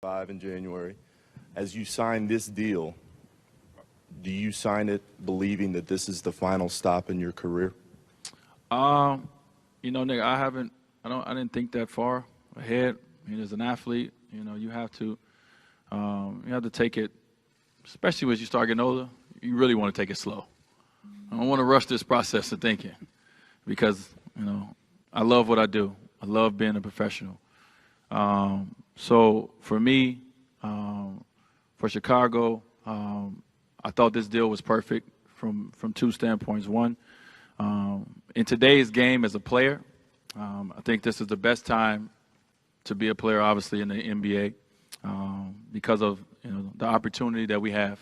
5 in January. As you sign this deal, do you sign it believing that this is the final stop in your career? Nick, I didn't think that far ahead. I mean, as an athlete, you have to take it, especially as you start getting older, you really want to take it slow. I don't want to rush this process of thinking because, I love what I do. I love being a professional. So for me, for Chicago, I thought this deal was perfect from two standpoints. One, in today's game as a player, I think this is the best time to be a player, obviously, in the NBA because of the opportunity that we have.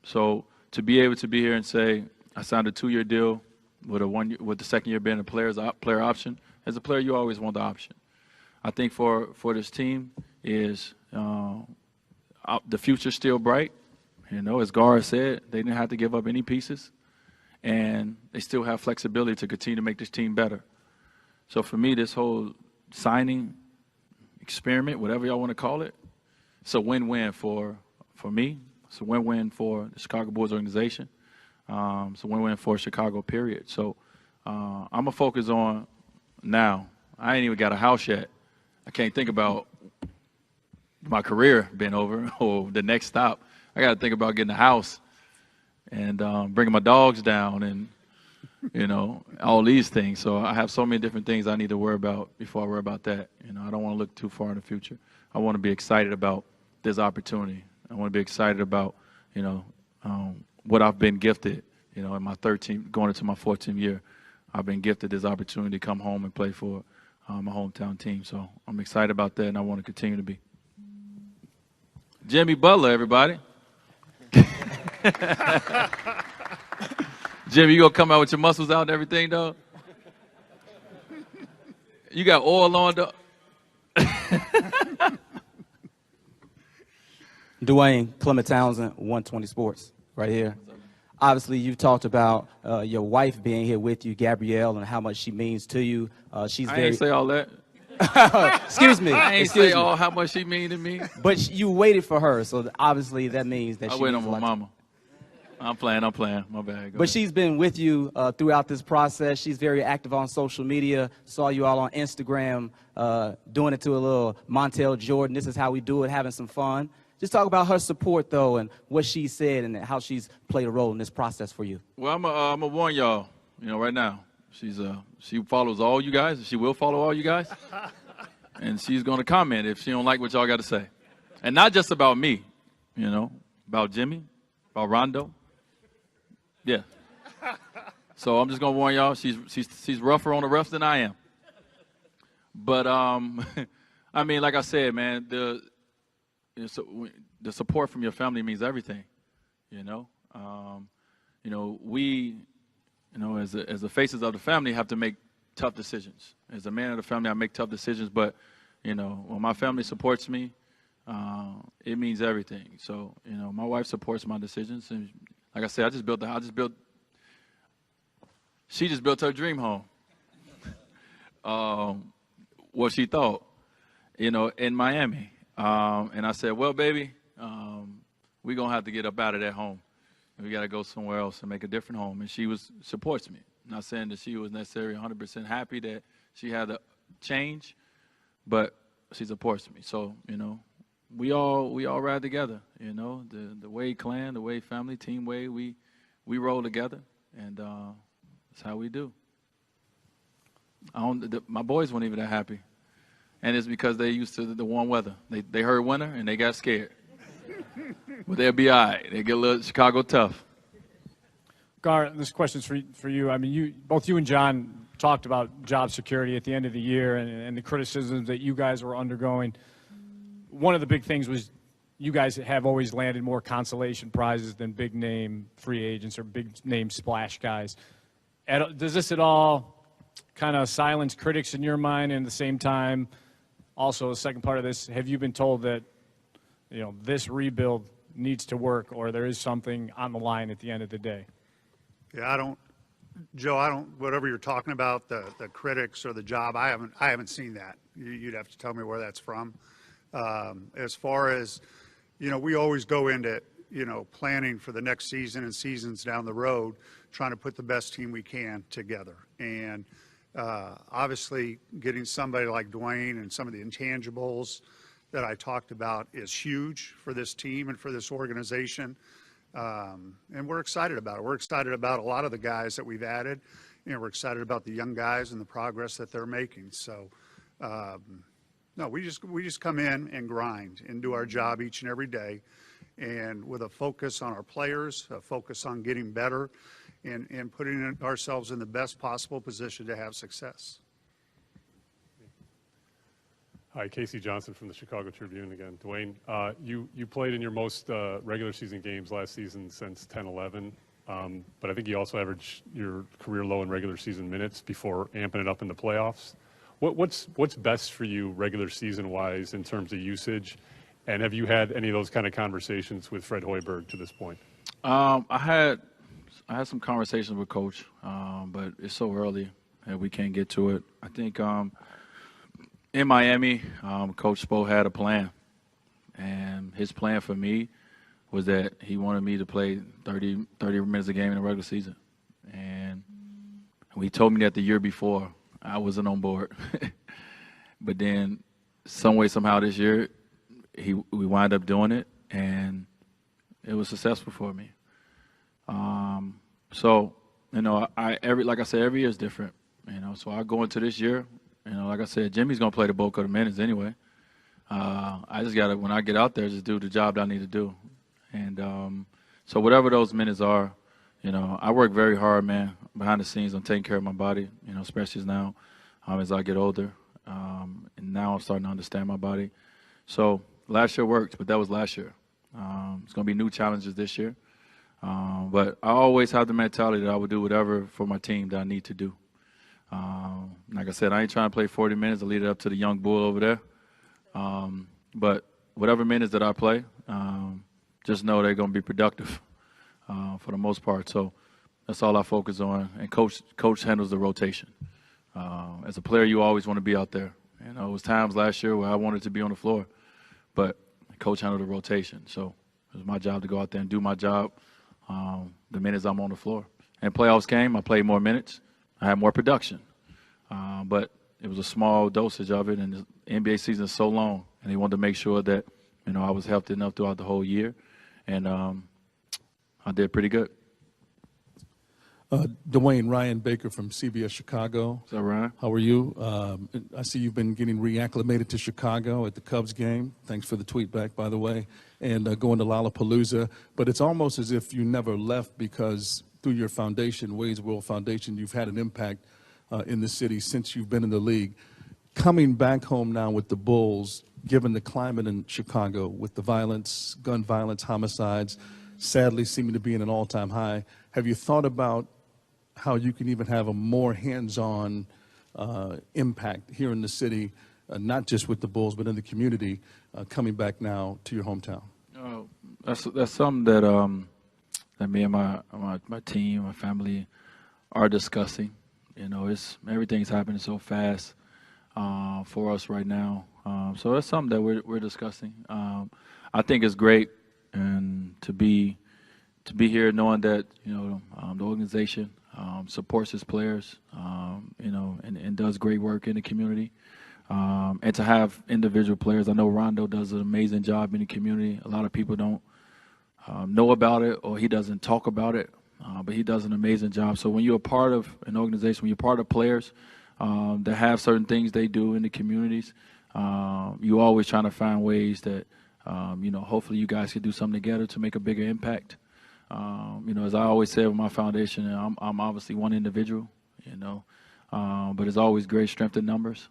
So to be able to be here and say, I signed a 2-year deal with the second year being a player option. As a player, you always want the option. I think for this team is the future's still bright. As Gar said, they didn't have to give up any pieces, and they still have flexibility to continue to make this team better. So for me, this whole signing experiment, whatever y'all want to call it, it's a win-win for me. It's a win-win for the Chicago Bulls organization. It's a win-win for Chicago, period. So I'm going to focus on now. I ain't even got a house yet. I can't think about my career being over or the next stop. I got to think about getting a house and bringing my dogs down and, all these things. So I have so many different things I need to worry about before I worry about that. I don't want to look too far in the future. I want to be excited about this opportunity. I want to be excited about, what I've been gifted, in my 13th, going into my 14th year. I've been gifted this opportunity to come home and play for my hometown team. So I'm excited about that, and I want to continue to be. Jimmy Butler, everybody. Jimmy, you going to come out with your muscles out and everything, though? You got oil on, though? Dwyane, Clement Townsend, 120 Sports, right here. Obviously, you've talked about your wife being here with you, Gabrielle, and how much she means to you. I ain't say all that. Excuse me. I ain't say all how much she mean to me. But you waited for her, so obviously that means that I she wait means on my mama. I'm playing. My bad. Go But ahead. she's been with you throughout this process. She's very active on social media. Saw you all on Instagram doing it to a little Montel Jordan. This is how we do it, having some fun. Just talk about her support, though, and what she said and how she's played a role in this process for you. Well, I'm gonna warn y'all, right now. She follows all you guys. She will follow all you guys. And she's going to comment if she don't like what y'all got to say. And not just about me, about Jimmy, about Rondo. Yeah. So I'm just going to warn y'all, she's rougher on the refs than I am. But, I mean, like I said, man, the support from your family means everything, we, as the faces of the family, have to make tough decisions. As a man of the family, I make tough decisions, but, when my family supports me, it means everything. So, my wife supports my decisions, and like I said, she just built her dream home. What she thought, in Miami. And I said, well, baby, we're going to have to get up out of that home. We got to go somewhere else and make a different home. And she supports me. Not saying that she was necessarily 100% happy that she had to change, but she supports me. So, we all ride together, the Wade clan, the Wade family, Team Wade, we roll together, and that's how we do. My boys weren't even that happy. And it's because they used to the warm weather. They heard winter, and they got scared. But they'll be all right. They get a little Chicago tough. Gar, this question's for you. I mean, both you and John talked about job security at the end of the year and the criticisms that you guys were undergoing. One of the big things was you guys have always landed more consolation prizes than big-name free agents or big-name splash guys. Does this at all kind of silence critics in your mind? And at the same time, also the second part of this, have you been told that this rebuild needs to work, or there is something on the line at the end of the day? Yeah, Joe, whatever you're talking about, the critics or the job, I haven't seen that. You'd have to tell me where that's from. As far as, we always go into, planning for the next season and seasons down the road, trying to put the best team we can together. And obviously, getting somebody like Dwyane and some of the intangibles that I talked about is huge for this team and for this organization. And we're excited about it. We're excited about a lot of the guys that we've added. We're excited about the young guys and the progress that they're making. So, no, we just come in and grind and do our job each and every day, and with a focus on our players, a focus on getting better, and putting ourselves in the best possible position to have success. Hi, Casey Johnson from the Chicago Tribune again. Dwyane, you played in your most regular season games last season since 10-11, but I think you also averaged your career low in regular season minutes before amping it up in the playoffs. What's best for you regular season-wise in terms of usage, and have you had any of those kind of conversations with Fred Hoiberg to this point? I had some conversations with Coach, but it's so early and we can't get to it. I think in Miami, Coach Spo had a plan, and his plan for me was that he wanted me to play 30 minutes a game in the regular season. And he told me that the year before. I wasn't on board. But then some way, somehow this year, we wind up doing it, and it was successful for me. So, like I said, every year is different. So I go into this year, like I said, Jimmy's going to play the bulk of the minutes anyway. I just got to, when I get out there, just do the job that I need to do. And so whatever those minutes are, I work very hard, man, behind the scenes on taking care of my body, especially now as I get older. And now I'm starting to understand my body. So last year worked, but that was last year. It's going to be new challenges this year. But I always have the mentality that I would do whatever for my team that I need to do. Like I said, I ain't trying to play 40 minutes to lead it up to the young bull over there. But whatever minutes that I play, just know they're going to be productive for the most part. So that's all I focus on. And coach handles the rotation. As a player, you always want to be out there. It was times last year where I wanted to be on the floor, but coach handled the rotation. So it was my job to go out there and do my job the minutes I'm on the floor. And playoffs came, I played more minutes. I had more production. But it was a small dosage of it, and the NBA season is so long, and they wanted to make sure that, I was healthy enough throughout the whole year. And I did pretty good. Dwyane, Ryan Baker from CBS Chicago. Is that Ryan? How are you? I see you've been getting reacclimated to Chicago at the Cubs game. Thanks for the tweet back, by the way. And going to Lollapalooza. But it's almost as if you never left, because through your foundation, Wade's World Foundation, you've had an impact in the city since you've been in the league. Coming back home now with the Bulls, given the climate in Chicago with the violence, gun violence, homicides, sadly seeming to be in an all-time high, have you thought about how you can even have a more hands-on impact here in the city, not just with the Bulls, but in the community, coming back now to your hometown? That's something that me and my team, my family, are discussing. Everything's happening so fast for us right now. So that's something that we're discussing. I think it's great and to be here knowing that the organization supports its players, and does great work in the community. And to have individual players, I know Rondo does an amazing job in the community. A lot of people don't know about it, or he doesn't talk about it, but he does an amazing job. So when you're a part of an organization, when you're part of players that have certain things they do in the communities, you're always trying to find ways that, hopefully you guys can do something together to make a bigger impact. As I always say with my foundation, I'm obviously one individual, but it's always great strength in numbers.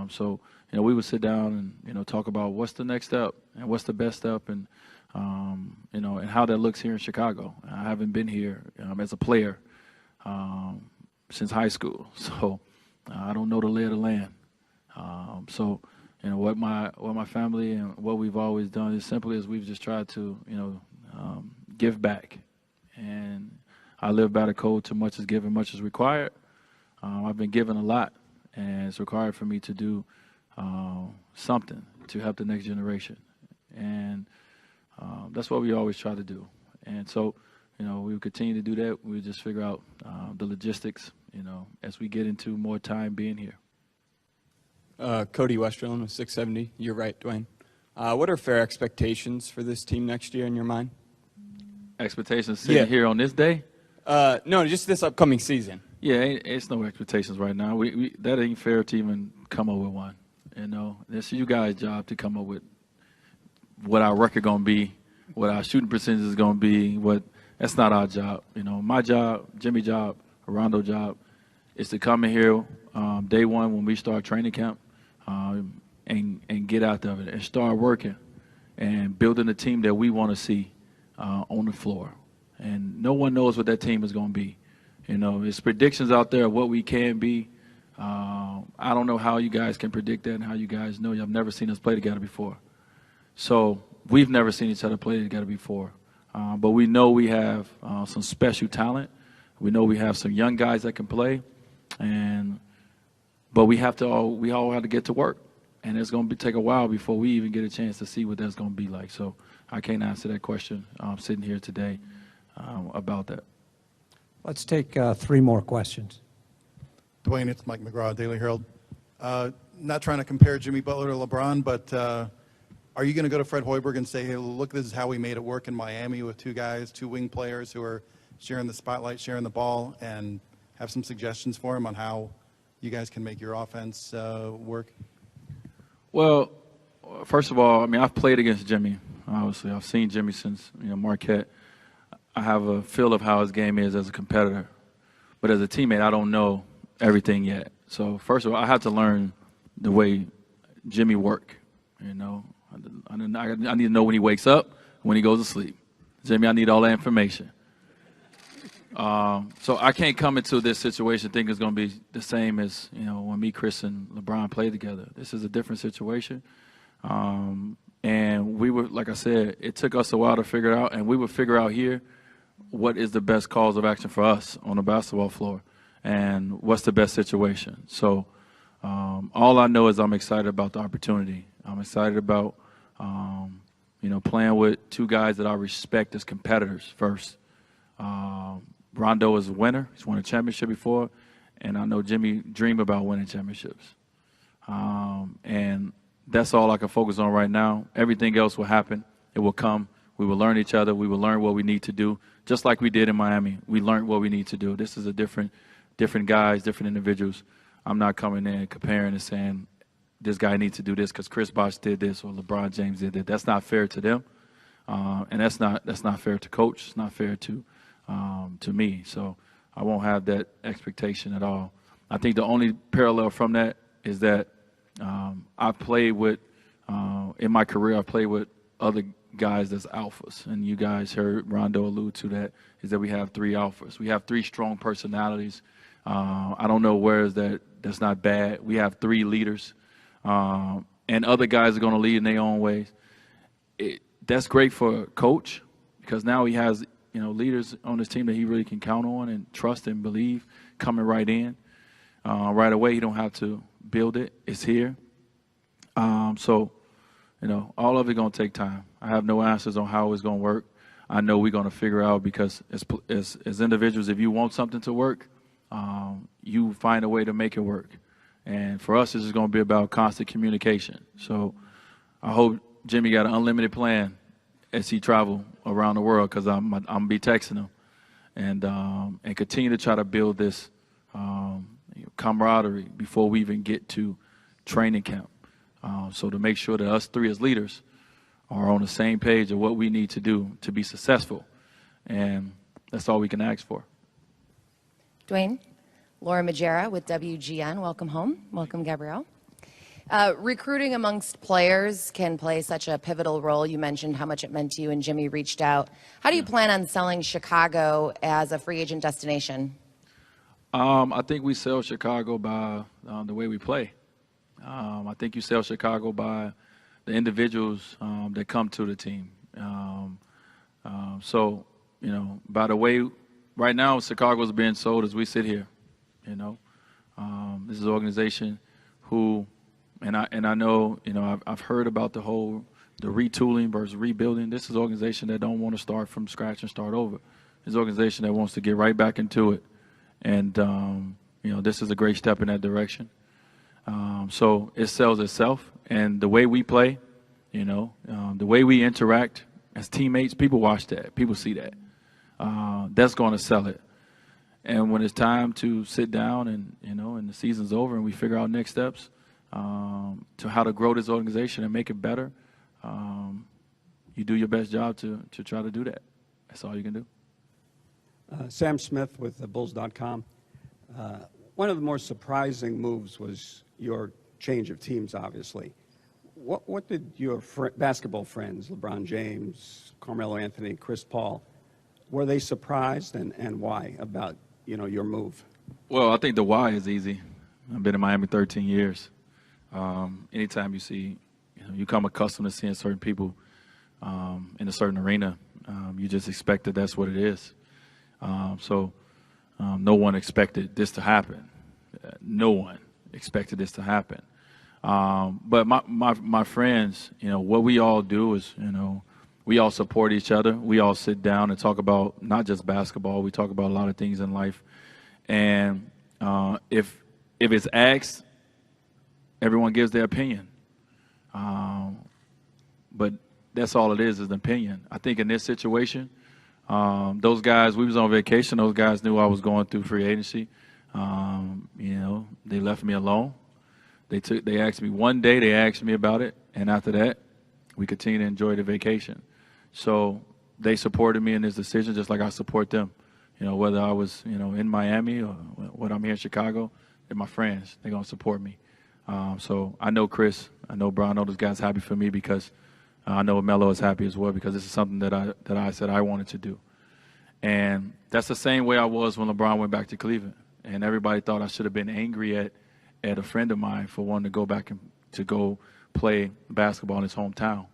So we would sit down and, talk about what's the next step and what's the best step, and, and how that looks here in Chicago. I haven't been here as a player since high school, so I don't know the lay of the land. So what my family and what we've always done is simply as we've just tried to, give back. And I live by the code, too much is given, much is required. I've been given a lot, and it's required for me to do something to help the next generation. And that's what we always try to do. And so, we will continue to do that. We'll just figure out the logistics, as we get into more time being here. Cody Westerlund with 670. You're right, Dwyane. What are fair expectations for this team next year in your mind? Expectations sitting here on this day? No, just this upcoming season. Yeah, it's no expectations right now. We that ain't fair to even come up with one. It's you guys' job to come up with what our record gonna be, what our shooting percentage is gonna be. That's not our job. My job, Jimmy's job, Rondo's job, is to come in here day one when we start training camp, and get out of it and start working and building the team that we want to see on the floor. And no one knows what that team is going to be. There's predictions out there of what we can be. I don't know how you guys can predict that and how you guys know. You've never seen us play together before. So we've never seen each other play together before. But we know we have some special talent. We know we have some young guys that can play. But we all have to get to work. And it's going to take a while before we even get a chance to see what that's going to be like. So I can't answer that question sitting here today about that. Let's take 3 more questions. Dwyane, it's Mike McGraw, Daily Herald. Not trying to compare Jimmy Butler to LeBron, but are you going to go to Fred Hoiberg and say, hey, look, this is how we made it work in Miami with 2 wing players who are sharing the spotlight, sharing the ball, and have some suggestions for him on how you guys can make your offense work? Well, first of all, I've played against Jimmy, obviously. I've seen Jimmy since, Marquette. I have a feel of how his game is as a competitor. But as a teammate, I don't know everything yet. So, first of all, I have to learn the way Jimmy works. I need to know when he wakes up, when he goes to sleep. Jimmy, I need all that information. So I can't come into this situation thinking it's going to be the same as, when me, Chris, and LeBron played together. This is a different situation. And we were, like I said, it took us a while to figure it out, and we would figure out here what is the best calls of action for us on the basketball floor and what's the best situation. So all I know is I'm excited about the opportunity. I'm excited about, playing with 2 guys that I respect as competitors first. Rondo is a winner. He's won a championship before, and I know Jimmy dreamed about winning championships. And that's all I can focus on right now. Everything else will happen. It will come. We will learn each other. We will learn what we need to do, just like we did in Miami. We learned what we need to do. This is a different guys, different individuals. I'm not coming in comparing and saying this guy needs to do this because Chris Bosh did this or LeBron James did that. That's not fair to them, and that's not fair to coach. It's not fair to me. So I won't have that expectation at all. I think the only parallel from that is that I've played with, in my career, I've played with other guys that's alphas. And you guys heard Rondo allude to that, is that we have 3 alphas. We have 3 strong personalities. I don't know where is that's not bad. We have 3 leaders. And other guys are going to lead in their own ways. That's great for a coach because now he has leaders on his team that he really can count on and trust and believe coming right in. Right away, he don't have to build it. It's here. So, all of it going to take time. I have no answers on how it's going to work. I know we're going to figure out because as individuals, if you want something to work, you find a way to make it work. And for us, this is going to be about constant communication. So I hope Jimmy got an unlimited plan as he travel around the world because I'm going to be texting him and continue to try to build this camaraderie before we even get to training camp. So to make sure that us 3 as leaders are on the same page of what we need to do to be successful. And that's all we can ask for. Dwyane, Laura Majera with WGN. Welcome home. Welcome, Gabrielle. Recruiting amongst players can play such a pivotal role. You mentioned how much it meant to you and Jimmy reached out. How do you plan on selling Chicago as a free agent destination? I think we sell Chicago by the way we play. I think you sell Chicago by the individuals that come to the team. So, by the way, right now Chicago is being sold as we sit here. This is an organization who And I know, I've heard about the retooling versus rebuilding. This is an organization that don't want to start from scratch and start over. It's an organization that wants to get right back into it. And, this is a great step in that direction. So it sells itself. And the way we play, the way we interact as teammates, people watch that. People see that. That's going to sell it. And when it's time to sit down and the season's over and we figure out next steps to how to grow this organization and make it better, you do your best job to try to do that. That's all you can do. Sam Smith with Bulls.com. One of the more surprising moves was your change of teams, obviously. What did your basketball friends, LeBron James, Carmelo Anthony, Chris Paul, were they surprised and why about, your move? Well, I think the why is easy. I've been in Miami 13 years. Anytime you see, you come accustomed to seeing certain people in a certain arena, you just expect that that's what it is. So no one expected this to happen. No one expected this to happen. But my friends, what we all do is, we all support each other. We all sit down and talk about not just basketball. We talk about a lot of things in life. And if it's asked, everyone gives their opinion. But that's all it is an opinion. I think in this situation, those guys, we was on vacation. Those guys knew I was going through free agency. They left me alone. They asked me one day, they asked me about it. And after that, we continued to enjoy the vacation. So they supported me in this decision just like I support them. Whether I was, in Miami or whether I'm here in Chicago, they're my friends. They're going to support me. So I know Chris, I know Brian, I know those guys happy for me because I know Melo is happy as well because this is something that I said I wanted to do. And that's the same way I was when LeBron went back to Cleveland. And everybody thought I should have been angry at a friend of mine for wanting to go back and to go play basketball in his hometown.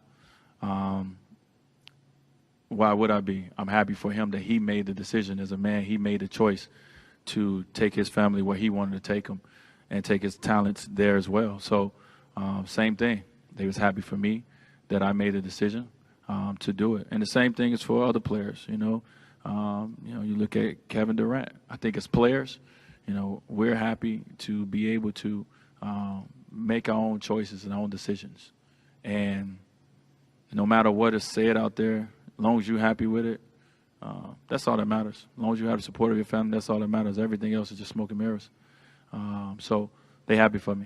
Why would I be? I'm happy for him that he made the decision as a man. He made the choice to take his family where he wanted to take them and take his talents there as well. So same thing. They was happy for me that I made a decision to do it. And the same thing is for other players. You look at Kevin Durant. I think as players, we're happy to be able to make our own choices and our own decisions. And no matter what is said out there, as long as you're happy with it, that's all that matters. As long as you have the support of your family, that's all that matters. Everything else is just smoke and mirrors. So they're happy for me.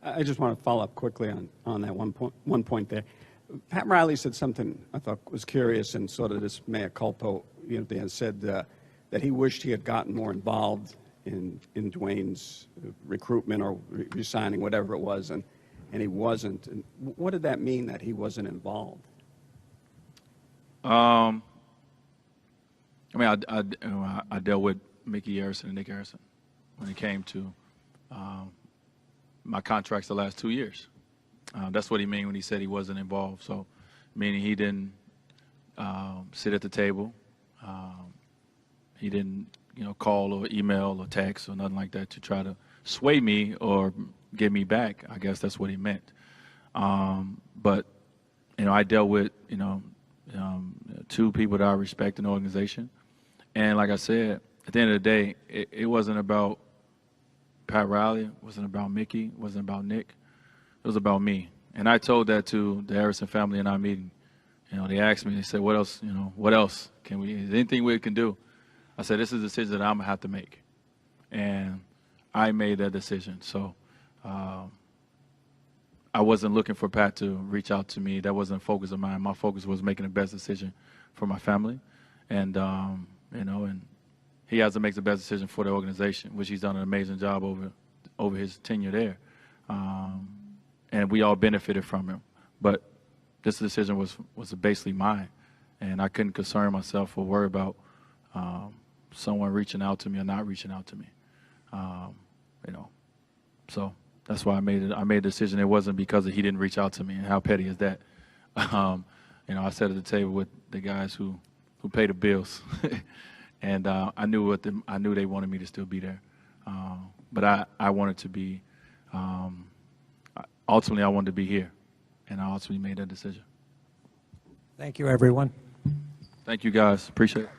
I just want to follow up quickly on that one point there. Pat Riley said something I thought was curious and sort of this mea culpa. They had said that he wished he had gotten more involved in Dwyane's recruitment or resigning, whatever it was, and he wasn't. And what did that mean that he wasn't involved? I dealt with Mickey Harrison and Nick Harrison when it came to my contracts the last 2 years. That's what he meant when he said he wasn't involved. So, meaning he didn't sit at the table. He didn't, call or email or text or nothing like that to try to sway me or get me back. I guess that's what he meant. But, I dealt with, two people that I respect in the organization. And like I said, at the end of the day, it wasn't about Pat Riley, it wasn't about Mickey, it wasn't about Nick. It was about me. And I told that to the Harrison family in our meeting. They asked me, they said, what else, what else can we, is there anything we can do? I said, this is a decision that I'm going to have to make. And I made that decision. So I wasn't looking for Pat to reach out to me. That wasn't a focus of mine. My focus was making the best decision for my family. And, and he has to make the best decision for the organization, which he's done an amazing job over his tenure there. And we all benefited from him. But this decision was basically mine. And I couldn't concern myself or worry about someone reaching out to me or not reaching out to me. So that's why I made it. I made a decision. It wasn't because he didn't reach out to me. And how petty is that? I sat at the table with the guys who pay the bills, and I knew they wanted me to still be there. But I wanted to be. ultimately I wanted to be here, and I ultimately made that decision. Thank you, everyone. Thank you, guys. Appreciate it.